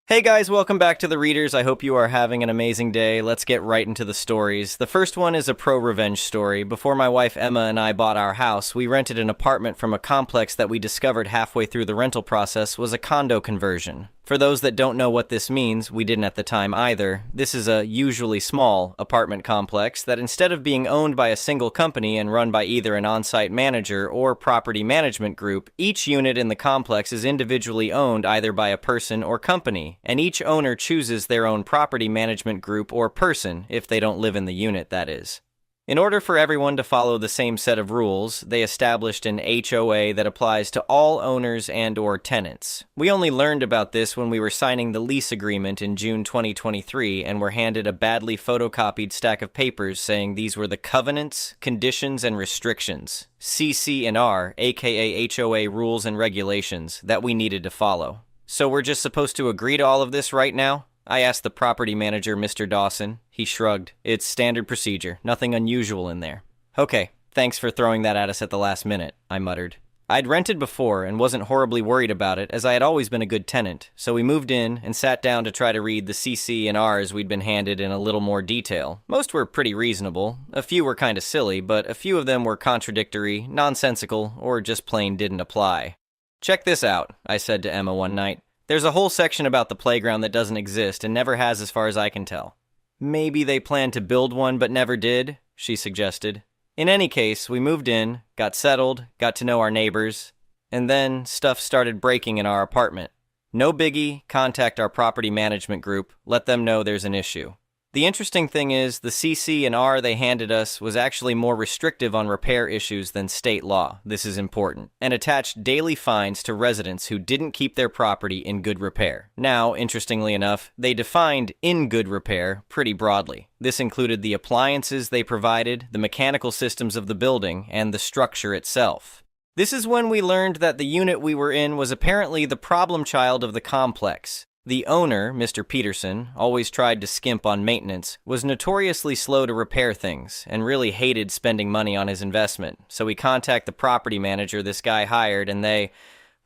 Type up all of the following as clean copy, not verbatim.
Hey guys, welcome back to the Readers. I hope you are having an amazing day. Let's get right into the stories. The first one is a pro-revenge story. Before my wife Emma and I bought our house, we rented an apartment from a complex that we discovered halfway through the rental process was a condo conversion. For those that don't know what this means, we didn't at the time either. This is a usually small apartment complex that instead of being owned by a single company and run by either an on-site manager or property management group, each unit in the complex is individually owned either by a person or company, and each owner chooses their own property management group or person, if they don't live in the unit, that is. In order for everyone to follow the same set of rules, they established an HOA that applies to all owners and/or tenants. We only learned about this when we were signing the lease agreement in June 2023 and were handed a badly photocopied stack of papers saying these were the covenants, conditions, and restrictions, CC&R, aka HOA rules and regulations, that we needed to follow. So we're just supposed to agree to all of this right now? I asked the property manager, Mr. Dawson. He shrugged. It's standard procedure. Nothing unusual in there. Okay, thanks for throwing that at us at the last minute, I muttered. I'd rented before and wasn't horribly worried about it as I had always been a good tenant, so we moved in and sat down to try to read the CC and Rs we'd been handed in a little more detail. Most were pretty reasonable. A few were kind of silly, but a few of them were contradictory, nonsensical, or just plain didn't apply. Check this out, I said to Emma one night. There's a whole section about the playground that doesn't exist and never has as far as I can tell. Maybe they planned to build one but never did, she suggested. In any case, we moved in, got settled, got to know our neighbors, and then stuff started breaking in our apartment. No biggie, contact our property management group, let them know there's an issue. The interesting thing is, the CC and R they handed us was actually more restrictive on repair issues than state law, this is important, and attached daily fines to residents who didn't keep their property in good repair. Now, interestingly enough, they defined in good repair pretty broadly. This included the appliances they provided, the mechanical systems of the building, and the structure itself. This is when we learned that the unit we were in was apparently the problem child of the complex. The owner, Mr. Peterson, always tried to skimp on maintenance, was notoriously slow to repair things, and really hated spending money on his investment. So we contact the property manager this guy hired, and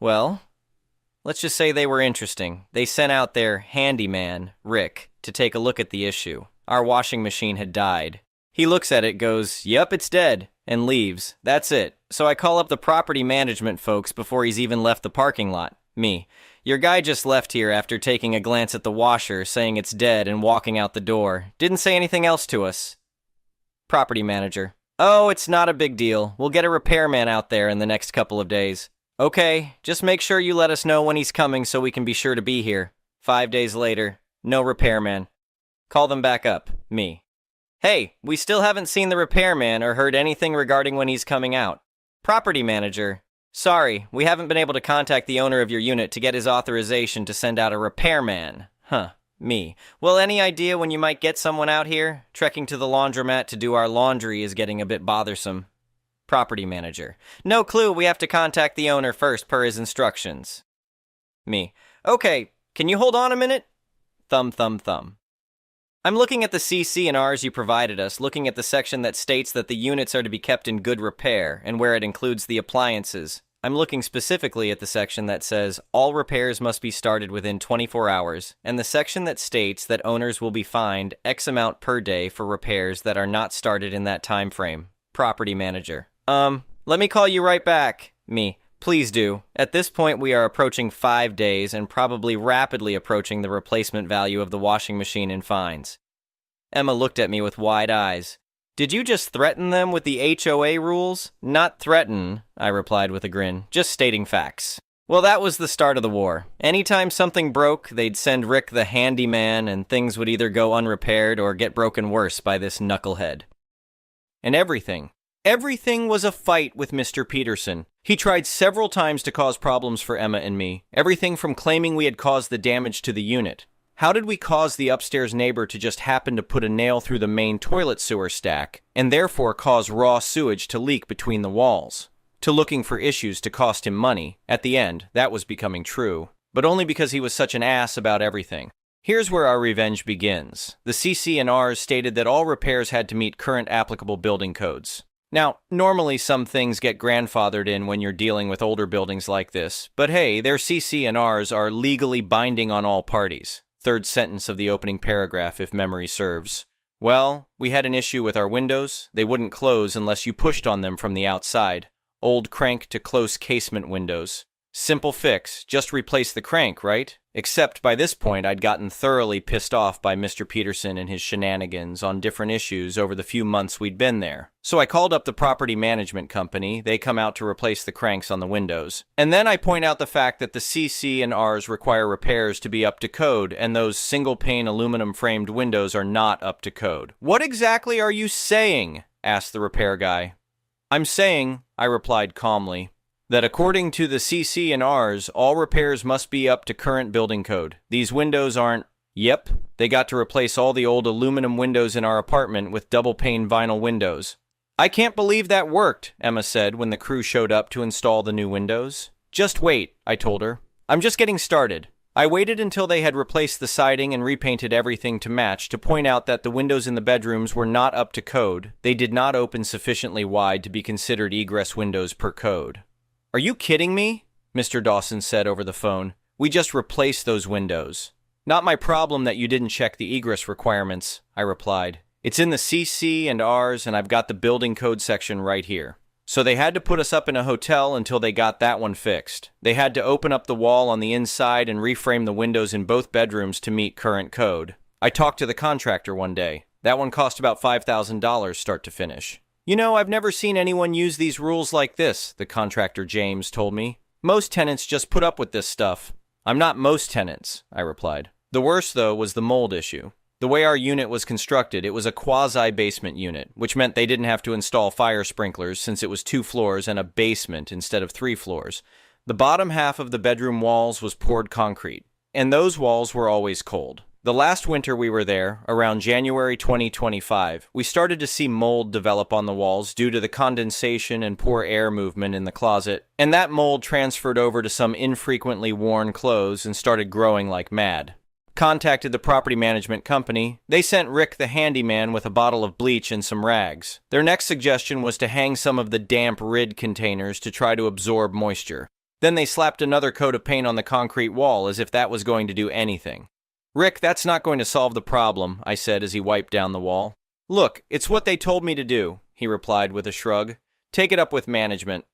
well, let's just say they were interesting. They sent out their handyman, Rick, to take a look at the issue. Our washing machine had died. He looks at it, goes, "Yep, it's dead," and leaves. That's it. So I call up the property management folks before he's even left the parking lot. Me. Your guy just left here after taking a glance at the washer, saying it's dead, and walking out the door. Didn't say anything else to us. Property manager. Oh, it's not a big deal. We'll get a repairman out there in the next couple of days. Okay, just make sure you let us know when he's coming so we can be sure to be here. 5 days later, no repairman. Call them back up. Me. Hey, we still haven't seen the repairman or heard anything regarding when he's coming out. Property manager. Sorry, we haven't been able to contact the owner of your unit to get his authorization to send out a repairman. Huh, me. Well, any idea when you might get someone out here? Trekking to the laundromat to do our laundry is getting a bit bothersome. Property manager. No clue, we have to contact the owner first per his instructions. Me. Okay, can you hold on a minute? Thumb, thumb, thumb. I'm looking at the CC and Rs you provided us, looking at the section that states that the units are to be kept in good repair, and where it includes the appliances. I'm looking specifically at the section that says, all repairs must be started within 24 hours, and the section that states that owners will be fined X amount per day for repairs that are not started in that time frame. Property manager. Let me call you right back. Me. Please do. At this point, we are approaching 5 days and probably rapidly approaching the replacement value of the washing machine in fines. Emma looked at me with wide eyes. Did you just threaten them with the HOA rules? Not threaten, I replied with a grin, just stating facts. Well, that was the start of the war. Anytime something broke, they'd send Rick the handyman and things would either go unrepaired or get broken worse by this knucklehead. And Everything was a fight with Mr. Peterson. He tried several times to cause problems for Emma and me. Everything from claiming we had caused the damage to the unit. How did we cause the upstairs neighbor to just happen to put a nail through the main toilet sewer stack, and therefore cause raw sewage to leak between the walls? To looking for issues to cost him money. At the end, that was becoming true. But only because he was such an ass about everything. Here's where our revenge begins. The CC&Rs stated that all repairs had to meet current applicable building codes. Now, normally some things get grandfathered in when you're dealing with older buildings like this, but hey, their CC&Rs are legally binding on all parties. Third sentence of the opening paragraph, if memory serves. Well, we had an issue with our windows. They wouldn't close unless you pushed on them from the outside. Old crank to close casement windows. Simple fix, just replace the crank, right? Except by this point I'd gotten thoroughly pissed off by Mr. Peterson and his shenanigans on different issues over the few months we'd been there. So I called up the property management company. They come out to replace the cranks on the windows. And then I point out the fact that the CC and Rs require repairs to be up to code, and those single-pane aluminum-framed windows are not up to code. "What exactly are you saying?" asked the repair guy. "I'm saying," I replied calmly, "that according to the CC and Rs, all repairs must be up to current building code. These windows aren't—" "Yep, they got to replace all the old aluminum windows in our apartment with double-pane vinyl windows." "I can't believe that worked," Emma said when the crew showed up to install the new windows. "Just wait," I told her. "I'm just getting started." I waited until they had replaced the siding and repainted everything to match to point out that the windows in the bedrooms were not up to code. They did not open sufficiently wide to be considered egress windows per code. "Are you kidding me?" Mr. Dawson said over the phone. "We just replaced those windows." "Not my problem that you didn't check the egress requirements," I replied. "It's in the CC and Rs, and I've got the building code section right here." So they had to put us up in a hotel until they got that one fixed. They had to open up the wall on the inside and reframe the windows in both bedrooms to meet current code. I talked to the contractor one day. That one cost about $5,000 start to finish. "You know, I've never seen anyone use these rules like this," the contractor James told me. "Most tenants just put up with this stuff." "I'm not most tenants," I replied. The worst, though, was the mold issue. The way our unit was constructed, it was a quasi-basement unit, which meant they didn't have to install fire sprinklers since it was 2 floors and a basement instead of 3 floors. The bottom half of the bedroom walls was poured concrete, and those walls were always cold. The last winter we were there, around January 2025, we started to see mold develop on the walls due to the condensation and poor air movement in the closet, and that mold transferred over to some infrequently worn clothes and started growing like mad. Contacted the property management company. They sent Rick the handyman with a bottle of bleach and some rags. Their next suggestion was to hang some of the damp RID containers to try to absorb moisture. Then they slapped another coat of paint on the concrete wall as if that was going to do anything. "Rick, that's not going to solve the problem," I said as he wiped down the wall. "Look, it's what they told me to do," he replied with a shrug. "Take it up with management."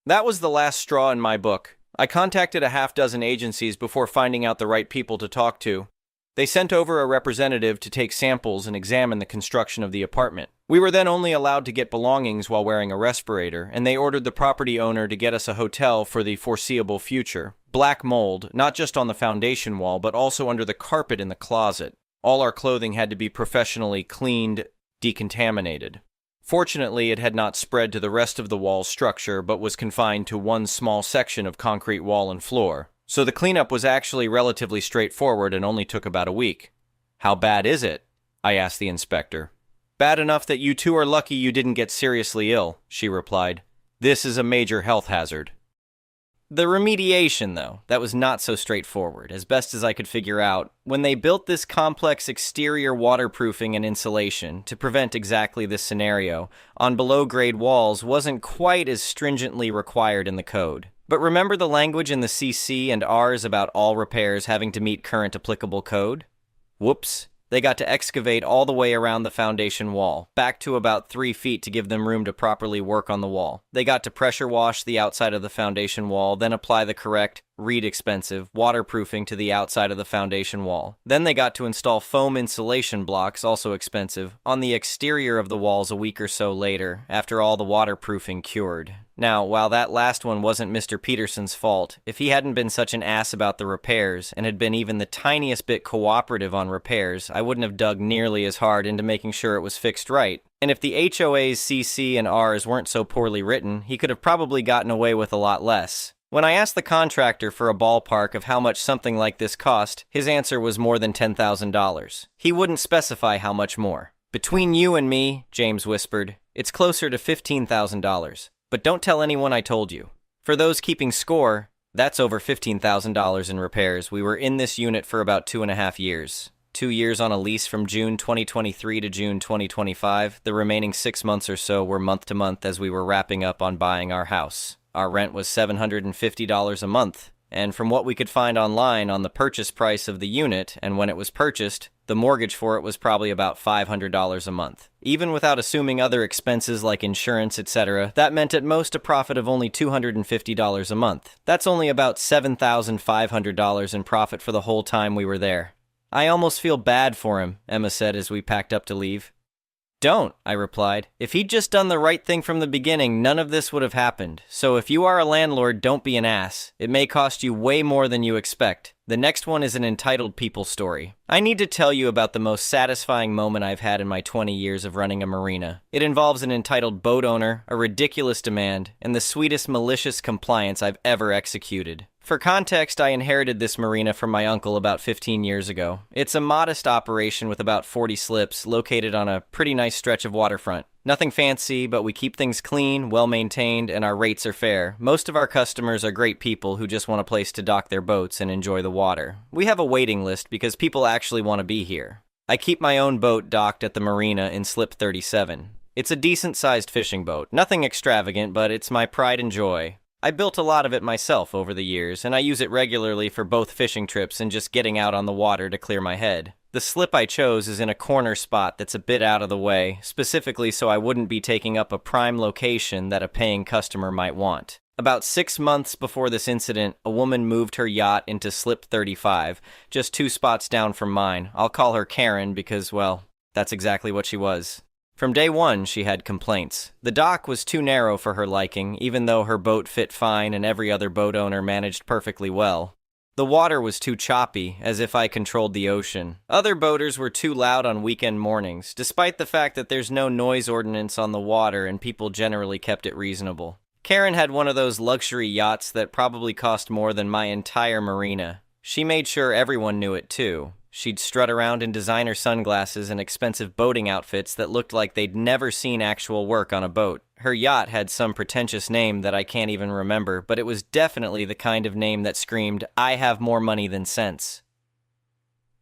That was the last straw in my book. I contacted a half-dozen agencies before finding out the right people to talk to. They sent over a representative to take samples and examine the construction of the apartment. We were then only allowed to get belongings while wearing a respirator, and they ordered the property owner to get us a hotel for the foreseeable future. Black mold, not just on the foundation wall, but also under the carpet in the closet. All our clothing had to be professionally cleaned, decontaminated. Fortunately, it had not spread to the rest of the wall structure, but was confined to one small section of concrete wall and floor. So the cleanup was actually relatively straightforward and only took about a week. "How bad is it?" I asked the inspector. "Bad enough that you two are lucky you didn't get seriously ill," she replied. "This is a major health hazard." The remediation, though, that was not so straightforward, as best as I could figure out. When they built this complex exterior waterproofing and insulation to prevent exactly this scenario, on below-grade walls wasn't quite as stringently required in the code. But remember the language in the CC and Rs about all repairs having to meet current applicable code? Whoops. They got to excavate all the way around the foundation wall, back to about 3 feet to give them room to properly work on the wall. They got to pressure wash the outside of the foundation wall, then apply the correct, expensive, waterproofing to the outside of the foundation wall. Then they got to install foam insulation blocks, also expensive, on the exterior of the walls a week or so later, after all the waterproofing cured. Now, while that last one wasn't Mr. Peterson's fault, if he hadn't been such an ass about the repairs, and had been even the tiniest bit cooperative on repairs, I wouldn't have dug nearly as hard into making sure it was fixed right. And if the HOA's CC and Rs weren't so poorly written, he could have probably gotten away with a lot less. When I asked the contractor for a ballpark of how much something like this cost, his answer was more than $10,000. He wouldn't specify how much more. "Between you and me," James whispered, "it's closer to $15,000. But don't tell anyone I told you. For those keeping score, that's over $15,000 in repairs. We were in this unit for about 2.5 years. 2 years on a lease from June 2023 to June 2025. The remaining 6 months or so were month to month as we were wrapping up on buying our house. Our rent was $750 a month, and from what we could find online on the purchase price of the unit and when it was purchased, the mortgage for it was probably about $500 a month. Even without assuming other expenses like insurance, etc., that meant at most a profit of only $250 a month. That's only about $7,500 in profit for the whole time we were there. I almost feel bad for him, Emma said as we packed up to leave. Don't, I replied. If he'd just done the right thing from the beginning, none of this would have happened. So if you are a landlord, don't be an ass. It may cost you way more than you expect. The next one is an entitled people story. I need to tell you about the most satisfying moment I've had in my 20 years of running a marina. It involves an entitled boat owner, a ridiculous demand, and the sweetest malicious compliance I've ever executed. For context, I inherited this marina from my uncle about 15 years ago. It's a modest operation with about 40 slips, located on a pretty nice stretch of waterfront. Nothing fancy, but we keep things clean, well-maintained, and our rates are fair. Most of our customers are great people who just want a place to dock their boats and enjoy the water. We have a waiting list because people actually want to be here. I keep my own boat docked at the marina in slip 37. It's a decent-sized fishing boat. Nothing extravagant, but it's my pride and joy. I built a lot of it myself over the years, and I use it regularly for both fishing trips and just getting out on the water to clear my head. The slip I chose is in a corner spot that's a bit out of the way, specifically so I wouldn't be taking up a prime location that a paying customer might want. About 6 months before this incident, a woman moved her yacht into slip 35, just 2 spots down from mine. I'll call her Karen because, well, that's exactly what she was. From day one, she had complaints. The dock was too narrow for her liking, even though her boat fit fine and every other boat owner managed perfectly well. The water was too choppy, as if I controlled the ocean. Other boaters were too loud on weekend mornings, despite the fact that there's no noise ordinance on the water and people generally kept it reasonable. Karen had one of those luxury yachts that probably cost more than my entire marina. She made sure everyone knew it too. She'd strut around in designer sunglasses and expensive boating outfits that looked like they'd never seen actual work on a boat. Her yacht had some pretentious name that I can't even remember, but it was definitely the kind of name that screamed, "I have more money than sense."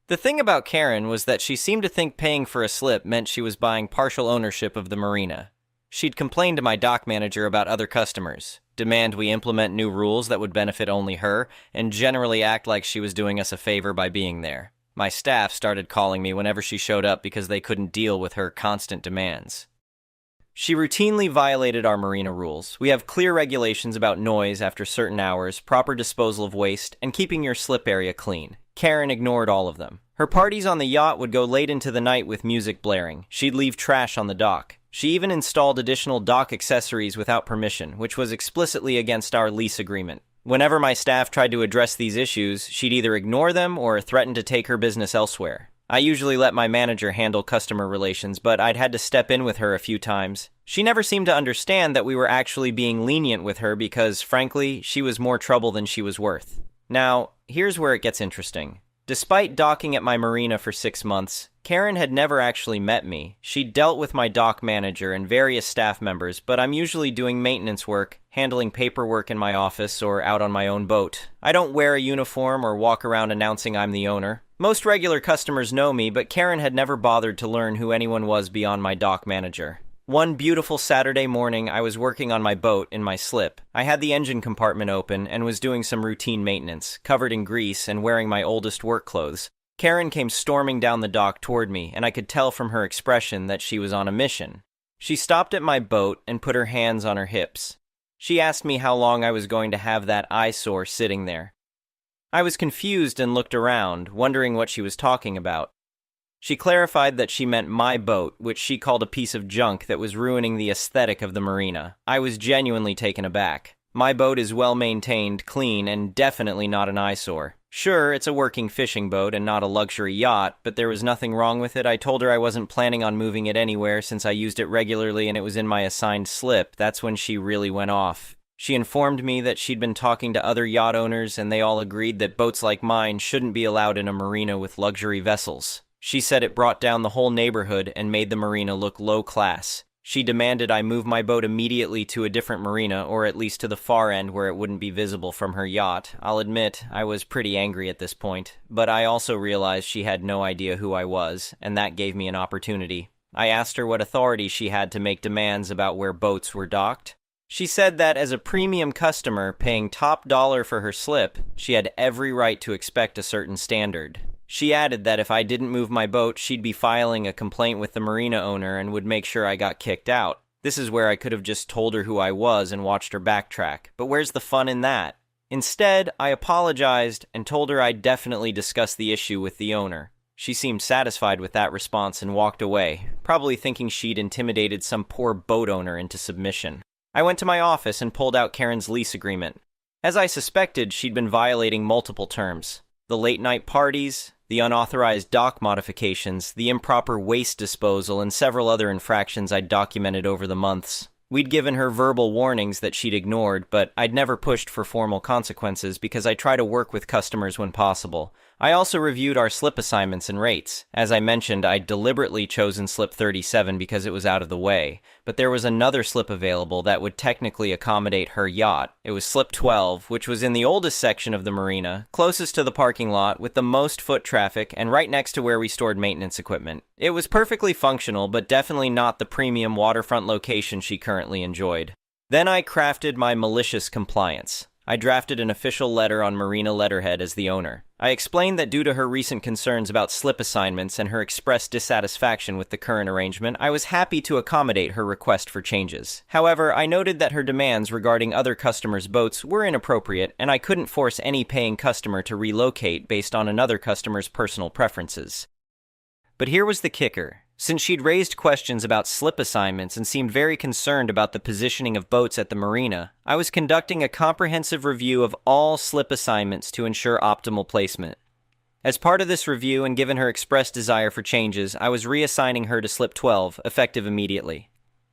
The thing about Karen was that she seemed to think paying for a slip meant she was buying partial ownership of the marina. She'd complain to my dock manager about other customers, demand we implement new rules that would benefit only her, and generally act like she was doing us a favor by being there. My staff started calling me whenever she showed up because they couldn't deal with her constant demands. She routinely violated our marina rules. We have clear regulations about noise after certain hours, proper disposal of waste, and keeping your slip area clean. Karen ignored all of them. Her parties on the yacht would go late into the night with music blaring. She'd leave trash on the dock. She even installed additional dock accessories without permission, which was explicitly against our lease agreement. Whenever my staff tried to address these issues, she'd either ignore them or threaten to take her business elsewhere. I usually let my manager handle customer relations, but I'd had to step in with her a few times. She never seemed to understand that we were actually being lenient with her because, frankly, she was more trouble than she was worth. Now, here's where it gets interesting. Despite docking at my marina for 6 months, Karen had never actually met me. She'd dealt with my dock manager and various staff members, but I'm usually doing maintenance work, handling paperwork in my office, or out on my own boat. I don't wear a uniform or walk around announcing I'm the owner. Most regular customers know me, but Karen had never bothered to learn who anyone was beyond my dock manager. One beautiful Saturday morning, I was working on my boat in my slip. I had the engine compartment open and was doing some routine maintenance, covered in grease and wearing my oldest work clothes. Karen came storming down the dock toward me, and I could tell from her expression that she was on a mission. She stopped at my boat and put her hands on her hips. She asked me how long I was going to have that eyesore sitting there. I was confused and looked around, wondering what she was talking about. She clarified that she meant my boat, which she called a piece of junk that was ruining the aesthetic of the marina. I was genuinely taken aback. My boat is well maintained, clean, and definitely not an eyesore. Sure, it's a working fishing boat and not a luxury yacht, but there was nothing wrong with it. I told her I wasn't planning on moving it anywhere since I used it regularly and it was in my assigned slip. That's when she really went off. She informed me that she'd been talking to other yacht owners and they all agreed that boats like mine shouldn't be allowed in a marina with luxury vessels. She said it brought down the whole neighborhood and made the marina look low class. She demanded I move my boat immediately to a different marina, or at least to the far end where it wouldn't be visible from her yacht. I'll admit, I was pretty angry at this point, but I also realized she had no idea who I was, and that gave me an opportunity. I asked her what authority she had to make demands about where boats were docked. She said that as a premium customer paying top dollar for her slip, she had every right to expect a certain standard. She added that if I didn't move my boat, she'd be filing a complaint with the marina owner and would make sure I got kicked out. This is where I could have just told her who I was and watched her backtrack, but where's the fun in that? Instead, I apologized and told her I'd definitely discuss the issue with the owner. She seemed satisfied with that response and walked away, probably thinking she'd intimidated some poor boat owner into submission. I went to my office and pulled out Karen's lease agreement. As I suspected, she'd been violating multiple terms. The late-night parties, the unauthorized dock modifications, the improper waste disposal, and several other infractions I'd documented over the months. We'd given her verbal warnings that she'd ignored, but I'd never pushed for formal consequences because I try to work with customers when possible. I also reviewed our slip assignments and rates. As I mentioned, I'd deliberately chosen slip 37 because it was out of the way, but there was another slip available that would technically accommodate her yacht. It was slip 12, which was in the oldest section of the marina, closest to the parking lot, with the most foot traffic, and right next to where we stored maintenance equipment. It was perfectly functional, but definitely not the premium waterfront location she currently enjoyed. Then I crafted my malicious compliance. I drafted an official letter on Marina letterhead as the owner. I explained that due to her recent concerns about slip assignments and her expressed dissatisfaction with the current arrangement, I was happy to accommodate her request for changes. However, I noted that her demands regarding other customers' boats were inappropriate, and I couldn't force any paying customer to relocate based on another customer's personal preferences. But here was the kicker. Since she'd raised questions about slip assignments and seemed very concerned about the positioning of boats at the marina, I was conducting a comprehensive review of all slip assignments to ensure optimal placement. As part of this review and given her expressed desire for changes, I was reassigning her to slip 12, effective immediately.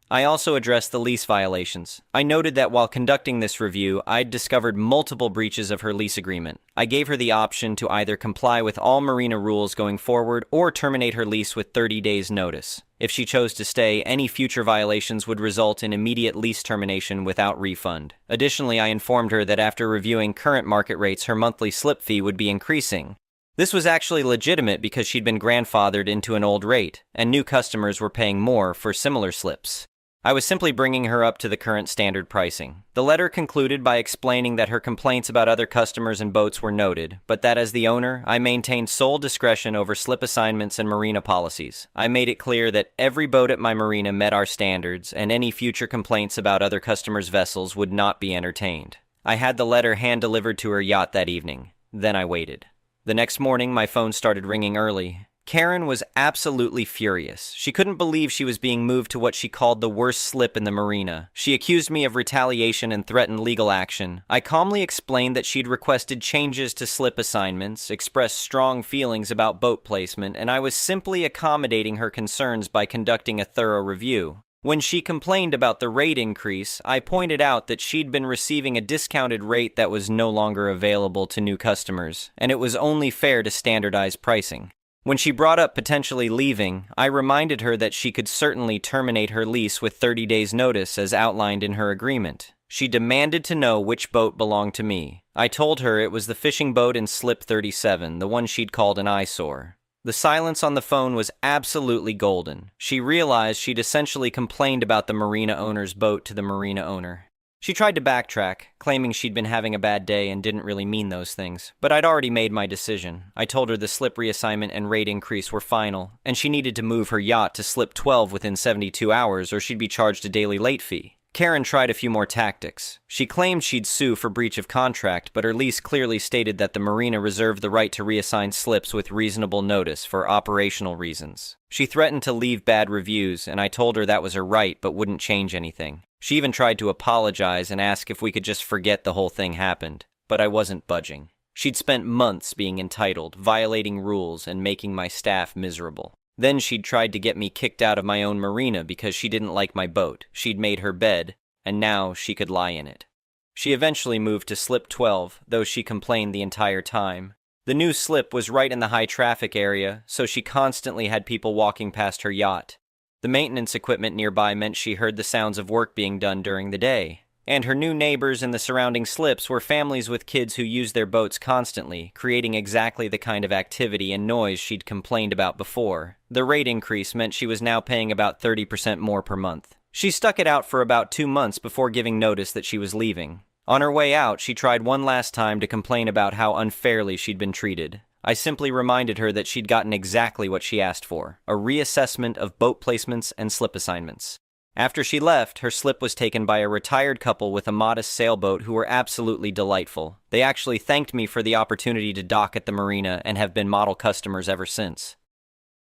I also addressed the lease violations. I noted that while conducting this review, I'd discovered multiple breaches of her lease agreement. I gave her the option to either comply with all marina rules going forward or terminate her lease with 30 days' notice. If she chose to stay, any future violations would result in immediate lease termination without refund. Additionally, I informed her that after reviewing current market rates, her monthly slip fee would be increasing. This was actually legitimate because she'd been grandfathered into an old rate, and new customers were paying more for similar slips. I was simply bringing her up to the current standard pricing. The letter concluded by explaining that her complaints about other customers and boats were noted, but that as the owner, I maintained sole discretion over slip assignments and marina policies. I made it clear that every boat at my marina met our standards, and any future complaints about other customers' vessels would not be entertained. I had the letter hand-delivered to her yacht that evening. Then I waited. The next morning, my phone started ringing early. Karen was absolutely furious. She couldn't believe she was being moved to what she called the worst slip in the marina. She accused me of retaliation and threatened legal action. I calmly explained that she'd requested changes to slip assignments, expressed strong feelings about boat placement, and I was simply accommodating her concerns by conducting a thorough review. When she complained about the rate increase, I pointed out that she'd been receiving a discounted rate that was no longer available to new customers, and it was only fair to standardize pricing. When she brought up potentially leaving, I reminded her that she could certainly terminate her lease with 30 days' notice as outlined in her agreement. She demanded to know which boat belonged to me. I told her it was the fishing boat in slip 37, the one she'd called an eyesore. The silence on the phone was absolutely golden. She realized she'd essentially complained about the marina owner's boat to the marina owner. She tried to backtrack, claiming she'd been having a bad day and didn't really mean those things. But I'd already made my decision. I told her the slip reassignment and rate increase were final, and she needed to move her yacht to slip 12 within 72 hours or she'd be charged a daily late fee. Karen tried a few more tactics. She claimed she'd sue for breach of contract, but her lease clearly stated that the marina reserved the right to reassign slips with reasonable notice for operational reasons. She threatened to leave bad reviews, and I told her that was her right but wouldn't change anything. She even tried to apologize and ask if we could just forget the whole thing happened, but I wasn't budging. She'd spent months being entitled, violating rules, and making my staff miserable. Then she'd tried to get me kicked out of my own marina because she didn't like my boat. She'd made her bed, and now she could lie in it. She eventually moved to slip 12, though she complained the entire time. The new slip was right in the high traffic area, so she constantly had people walking past her yacht. The maintenance equipment nearby meant she heard the sounds of work being done during the day. And her new neighbors in the surrounding slips were families with kids who used their boats constantly, creating exactly the kind of activity and noise she'd complained about before. The rate increase meant she was now paying about 30% more per month. She stuck it out for about 2 months before giving notice that she was leaving. On her way out, she tried one last time to complain about how unfairly she'd been treated. I simply reminded her that she'd gotten exactly what she asked for, a reassessment of boat placements and slip assignments. After she left, her slip was taken by a retired couple with a modest sailboat who were absolutely delightful. They actually thanked me for the opportunity to dock at the marina and have been model customers ever since.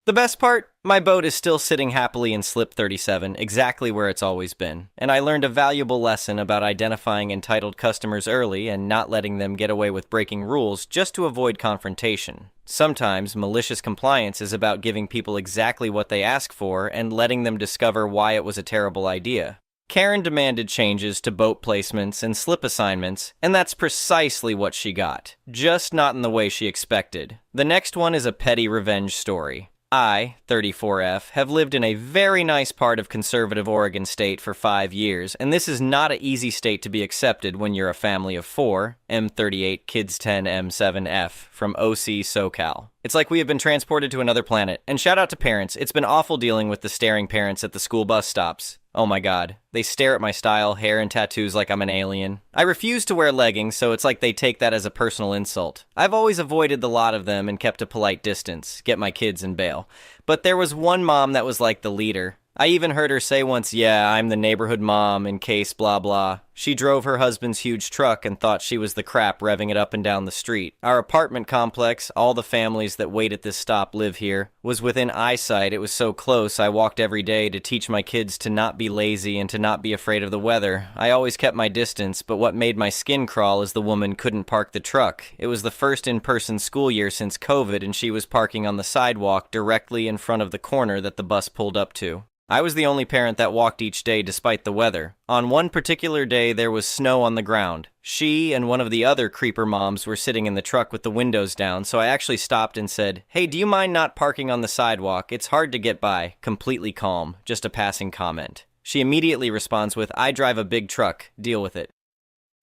The best part? My boat is still sitting happily in slip 37, exactly where it's always been, and I learned a valuable lesson about identifying entitled customers early and not letting them get away with breaking rules just to avoid confrontation. Sometimes malicious compliance is about giving people exactly what they ask for and letting them discover why it was a terrible idea. Karen demanded changes to boat placements and slip assignments, and that's precisely what she got, just not in the way she expected. The next one is a petty revenge story. I, 34F, have lived in a very nice part of conservative Oregon State for 5 years, and this is not an easy state to be accepted when you're a family of 4, M38, kids 10, M7F, from OC SoCal. It's like we have been transported to another planet, and shout out to parents, it's been awful dealing with the staring parents at the school bus stops. Oh my god, they stare at my style, hair, and tattoos like I'm an alien. I refuse to wear leggings, so it's like they take that as a personal insult. I've always avoided the lot of them and kept a polite distance, get my kids in bail. But there was one mom that was like the leader. I even heard her say once, yeah, I'm the neighborhood mom in case blah blah. She drove her husband's huge truck and thought she was the crap revving it up and down the street. Our apartment complex, all the families that wait at this stop live here, was within eyesight. It was so close I walked every day to teach my kids to not be lazy and to not be afraid of the weather. I always kept my distance, but what made my skin crawl is the woman couldn't park the truck. It was the first in-person school year since COVID and she was parking on the sidewalk directly in front of the corner that the bus pulled up to. I was the only parent that walked each day despite the weather. On one particular day, there was snow on the ground. She and one of the other creeper moms were sitting in the truck with the windows down, so I actually stopped and said, "Hey, do you mind not parking on the sidewalk? It's hard to get by." Completely calm, just a passing comment. She immediately responds with, "I drive a big truck. Deal with it."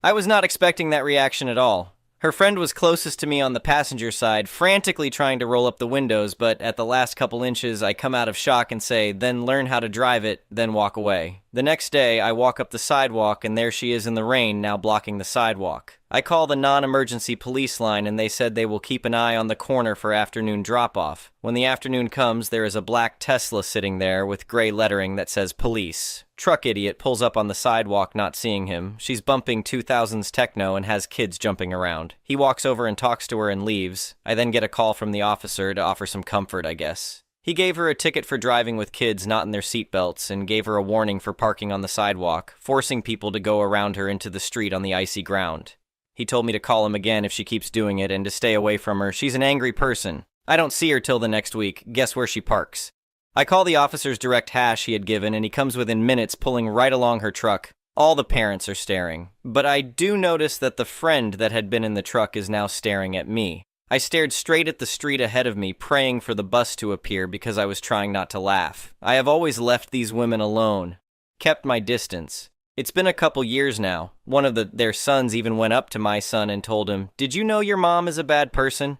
I was not expecting that reaction at all. Her friend was closest to me on the passenger side, frantically trying to roll up the windows, but at the last couple inches, I come out of shock and say, "Then learn how to drive it, then walk away." The next day, I walk up the sidewalk, and there she is in the rain, now blocking the sidewalk. I call the non-emergency police line, and they said they will keep an eye on the corner for afternoon drop-off. When the afternoon comes, there is a black Tesla sitting there with gray lettering that says police. Truck idiot pulls up on the sidewalk not seeing him. She's bumping 2000s techno and has kids jumping around. He walks over and talks to her and leaves. I then get a call from the officer to offer some comfort, I guess. He gave her a ticket for driving with kids not in their seatbelts and gave her a warning for parking on the sidewalk, forcing people to go around her into the street on the icy ground. He told me to call him again if she keeps doing it and to stay away from her. She's an angry person. I don't see her till the next week. Guess where she parks? I call the officer's direct hash he had given, and he comes within minutes pulling right along her truck. All the parents are staring. But I do notice that the friend that had been in the truck is now staring at me. I stared straight at the street ahead of me, praying for the bus to appear because I was trying not to laugh. I have always left these women alone. Kept my distance. It's been a couple years now. One of their sons even went up to my son and told him, "Did you know your mom is a bad person?"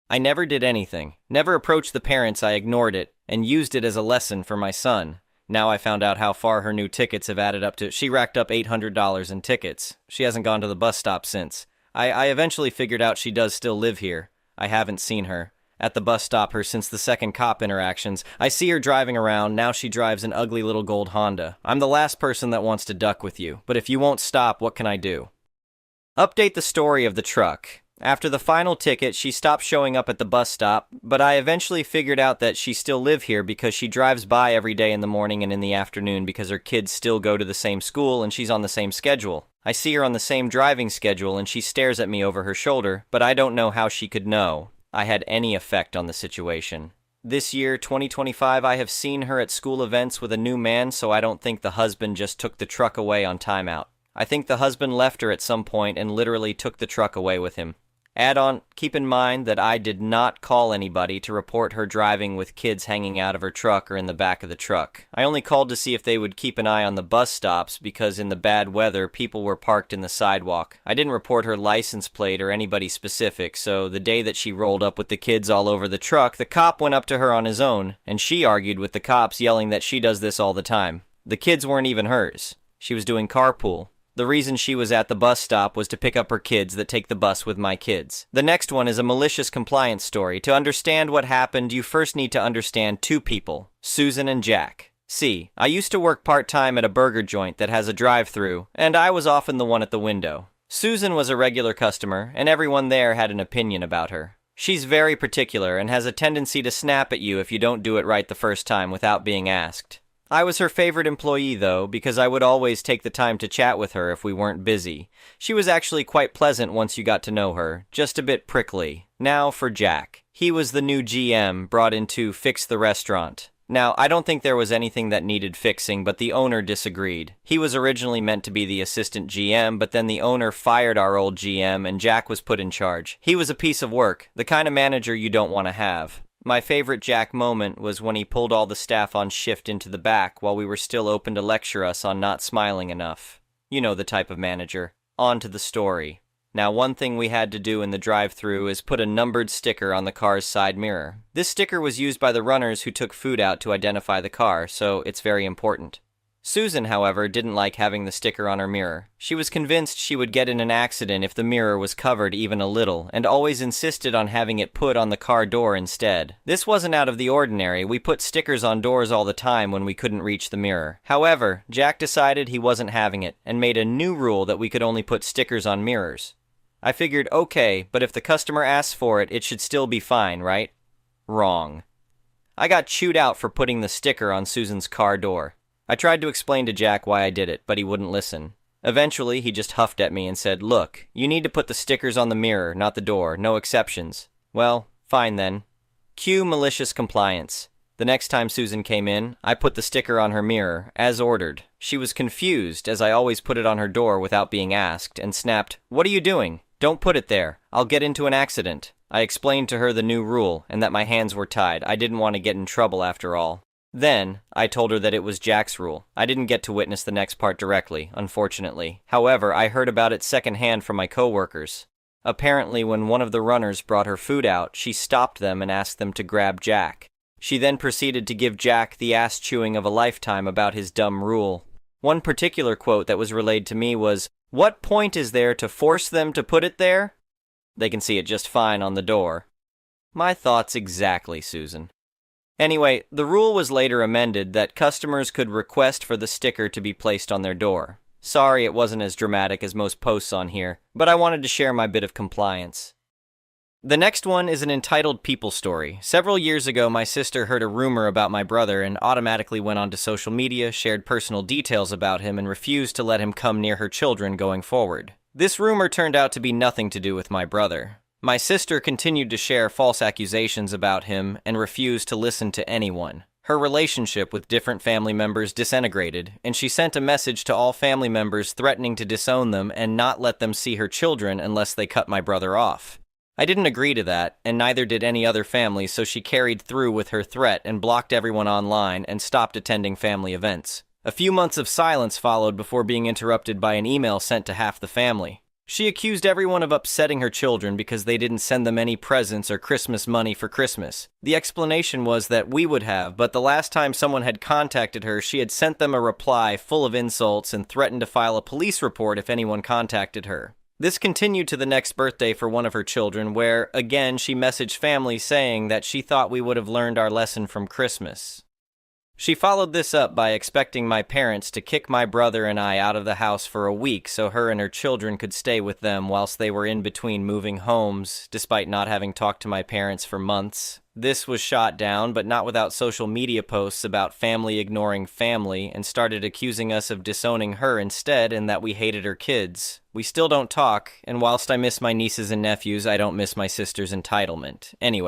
I never did anything. Never approached the parents. I ignored it and used it as a lesson for my son. Now I found out how far her new tickets have added up to. She racked up $800 in tickets. She hasn't gone to the bus stop since. I eventually figured out she does still live here. I haven't seen her at the bus stop since the second cop interactions. I see her driving around. Now she drives an ugly little gold Honda. I'm the last person that wants to duck with you, but if you won't stop, what can I do? Update the story of the truck. After the final ticket, she stopped showing up at the bus stop, but I eventually figured out that she still lives here because she drives by every day in the morning and in the afternoon because her kids still go to the same school and she's on the same schedule. I see her on the same driving schedule and she stares at me over her shoulder, but I don't know how she could know I had any effect on the situation. This year, 2025, I have seen her at school events with a new man, so I don't think the husband just took the truck away on timeout. I think the husband left her at some point and literally took the truck away with him. Add on, keep in mind that I did not call anybody to report her driving with kids hanging out of her truck or in the back of the truck. I only called to see if they would keep an eye on the bus stops because in the bad weather, people were parked in the sidewalk. I didn't report her license plate or anybody specific, so the day that she rolled up with the kids all over the truck, the cop went up to her on his own, and she argued with the cops, yelling that she does this all the time. The kids weren't even hers. She was doing carpool. The reason she was at the bus stop was to pick up her kids that take the bus with my kids. The next one is a malicious compliance story. To understand what happened, you first need to understand two people, Susan and Jack. See, I used to work part-time at a burger joint that has a drive-thru, and I was often the one at the window. Susan was a regular customer, and everyone there had an opinion about her. She's very particular and has a tendency to snap at you if you don't do it right the first time without being asked. I was her favorite employee, though, because I would always take the time to chat with her if we weren't busy. She was actually quite pleasant once you got to know her, just a bit prickly. Now for Jack. He was the new GM brought in to fix the restaurant. Now, I don't think there was anything that needed fixing, but the owner disagreed. He was originally meant to be the assistant GM, but then the owner fired our old GM and Jack was put in charge. He was a piece of work, the kind of manager you don't want to have. My favorite Jack moment was when he pulled all the staff on shift into the back while we were still open to lecture us on not smiling enough. You know the type of manager. On to the story. Now, one thing we had to do in the drive-thru is put a numbered sticker on the car's side mirror. This sticker was used by the runners who took food out to identify the car, so it's very important. Susan, however, didn't like having the sticker on her mirror. She was convinced she would get in an accident if the mirror was covered even a little, and always insisted on having it put on the car door instead. This wasn't out of the ordinary. We put stickers on doors all the time when we couldn't reach the mirror. However, Jack decided he wasn't having it, and made a new rule that we could only put stickers on mirrors. I figured, okay, but if the customer asks for it, it should still be fine, right? Wrong. I got chewed out for putting the sticker on Susan's car door. I tried to explain to Jack why I did it, but he wouldn't listen. Eventually, he just huffed at me and said, "Look, you need to put the stickers on the mirror, not the door, no exceptions." Well, fine then. Cue malicious compliance. The next time Susan came in, I put the sticker on her mirror, as ordered. She was confused, as I always put it on her door without being asked, and snapped, "What are you doing? Don't put it there. I'll get into an accident." I explained to her the new rule, and that my hands were tied. I didn't want to get in trouble after all. Then, I told her that it was Jack's rule. I didn't get to witness the next part directly, unfortunately. However, I heard about it secondhand from my coworkers. Apparently, when one of the runners brought her food out, she stopped them and asked them to grab Jack. She then proceeded to give Jack the ass-chewing of a lifetime about his dumb rule. One particular quote that was relayed to me was, "What point is there to force them to put it there? They can see it just fine on the door." My thoughts exactly, Susan. Anyway, the rule was later amended that customers could request for the sticker to be placed on their door. Sorry it wasn't as dramatic as most posts on here, but I wanted to share my bit of compliance. The next one is an entitled people story. Several years ago, my sister heard a rumor about my brother and automatically went onto social media, shared personal details about him, and refused to let him come near her children going forward. This rumor turned out to be nothing to do with my brother. My sister continued to share false accusations about him and refused to listen to anyone. Her relationship with different family members disintegrated, and she sent a message to all family members threatening to disown them and not let them see her children unless they cut my brother off. I didn't agree to that, and neither did any other family, so she carried through with her threat and blocked everyone online and stopped attending family events. A few months of silence followed before being interrupted by an email sent to half the family. She accused everyone of upsetting her children because they didn't send them any presents or Christmas money for Christmas. The explanation was that we would have, but the last time someone had contacted her, she had sent them a reply full of insults and threatened to file a police report if anyone contacted her. This continued to the next birthday for one of her children, where, again, she messaged family saying that she thought we would have learned our lesson from Christmas. She followed this up by expecting my parents to kick my brother and I out of the house for a week so her and her children could stay with them whilst they were in between moving homes, despite not having talked to my parents for months. This was shot down, but not without social media posts about family ignoring family, and started accusing us of disowning her instead and that we hated her kids. We still don't talk, and whilst I miss my nieces and nephews, I don't miss my sister's entitlement. Anyway,